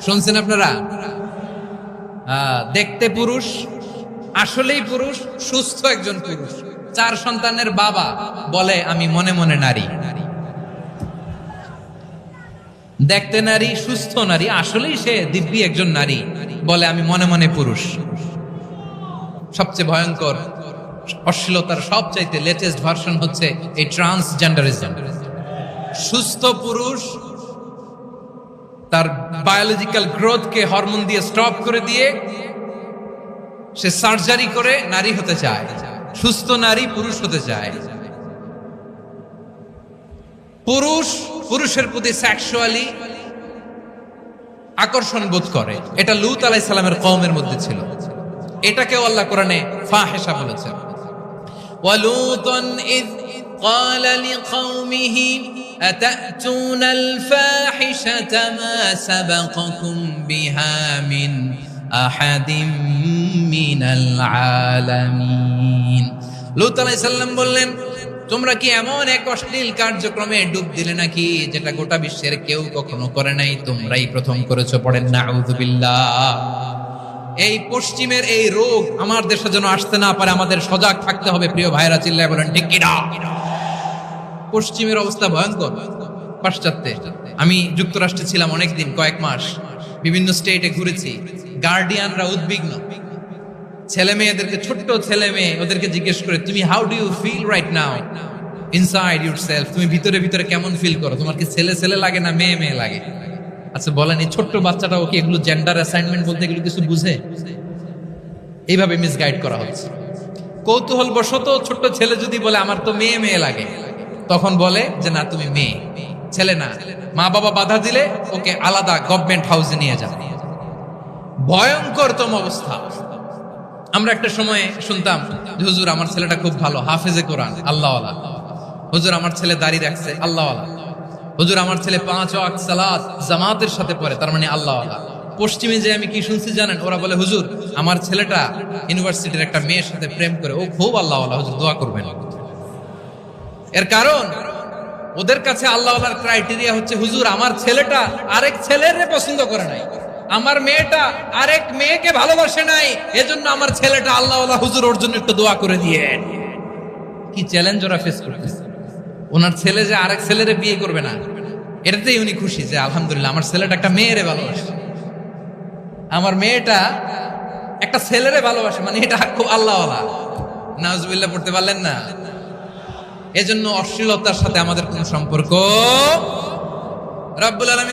শুনছেন আপনারা? দেখতে পুরুষ, আসলেই পুরুষ, সুস্থ একজন পুরুষ, 4 সন্তানের বাবা বলে আমি মনে মনে নারী। দেখতে নারী, সুস্থ নারী, আসলেই সে দিব্যি একজন নারী, বলে আমি মনে মনে পুরুষ। সবচেয়ে ভয়ঙ্কর অশ্লীলতার সবচাইতে লেটেস্ট ভার্সন হচ্ছে এই ট্রান্সজেন্ডারিজম। সুস্থ পুরুষ তার বায়োলজিক্যাল গ্রোথকে হরমোন দিয়ে স্টপ করে দিয়ে সে সার্জারি করে নারী হতে চায়। সুস্থ নারী পুরুষ হতে চায়। পুরুষ পুরুষের প্রতি সেক্সুয়ালি আকর্ষণ বোধ করে। এটা লূত আলাইহিস সালামের কওমের মধ্যে ছিল। এটাকেও আল্লাহ কোরআনে ফাহিশা বলেছেন। ওয়ালুতান ইয قال لقومه أتأتون الفاحشة ما سبقكم بها من أحد من العالمين। লূত আলাইহিস সালাম বললেন, তোমরা কি এমন এক অশ্লীল কার্যক্রমে ডুব দিলে নাকি যেটা গোটা বিশ্বের কেউ কখনো করে নাই, তোমরাই প্রথম করেছো। পড়েন নাউযুবিল্লাহ। এই পশ্চিমের এই রোগ আমার দেশে যেন আসতে না পারে, আমাদের সজাগ থাকতে হবে। প্রিয় ভাইরা চিল্লায় বলেন ঠিক কিনা? পশ্চিমের অবস্থা ভয়ঙ্কর। পাশ্চাত্যে আমি যুক্তরাষ্ট্রে ছিলাম অনেকদিন, কয়েক মাস, বিভিন্ন স্টেটে ঘুরেছি। গার্ডিয়ানরা উদ্বিগ্ন, ছেলে মেয়েদেরকে, ছোট্ট ছেলে মেয়ে, ওদেরকে জিজ্ঞেস করে তুমি how do you feel right now inside yourself, তুমি ভিতরে ভিতরে কেমন ফিল করো, তোমার কি ছেলে ছেলে লাগে না মেয়ে মেয়ে লাগে? আচ্ছা বলেন, এই ছোট্ট বাচ্চাটাও কি এগুলো জেন্ডার অ্যাসাইনমেন্ট বলতে এগুলো কিছু বুঝে? এইভাবে মিসগাইড করা হচ্ছে। কৌতূহল বশত ছোট্ট ছেলে যদি বলে আমার তো মেয়ে মেয়ে লাগে, তখন বলে যে না তুমি মেয়ে, ছেলে না। মা বাবা বাধা দিলে ওকে আলাদা গভর্নমেন্ট হাউসে নিয়ে যান। ভয়ঙ্করতম অবস্থা। আমরা একটা সময় শুনতাম যে হুজুর আমার ছেলেটা খুব ভালো, হাফেজে কোরআন, আল্লাহওয়ালা। হুজুর আমার ছেলে দাড়ি রাখছে, আল্লাহওয়ালা। হুজুর আমার ছেলে 5 ওয়াক্ত সালাত জামাতের সাথে পড়ে, তার মানে আল্লাহওয়ালা। পশ্চিমে যে আমি কি শুনছি জানেন? ওরা বলে হুজুর আমার ছেলেটা ইউনিভার্সিটির একটা মেয়ের সাথে প্রেম করে, ও খুব আল্লাহওয়ালা, হুজুর দোয়া করবেন। এর কারণ ওদের কাছে আল্লাহওয়ালার ক্রাইটেরিয়া হচ্ছে হুজুর আমার ছেলেটা আরেক ছেলের পছন্দ করে নাই, আমার মেয়েটা আরেক মেয়েকে ভালোবাসে নাই, এজন্য আমার ছেলেটা আল্লাহওয়ালা, হুজুর ওর জন্য একটু দোয়া করে দিয়ে। কি চ্যালেঞ্জ ওরা ফেস করতেছে। ওনার ছেলে যে আরেক ছেলেরে বিয়ে করবে না, এটাতেই উনি খুশি যে আলহামদুলিল্লাহ আমার ছেলেটা একটা মেয়েরে ভালোবাসে, আমার মেয়েটা একটা ছেলেরে ভালোবাসে, মানে এটা খুব আল্লাহওয়ালা। নাউজুবিল্লাহ পড়তে পারলেন না? এজন্য অশ্লীলতার সাথে আমাদের কোনো সম্পর্ক রাব্বুল আলামিন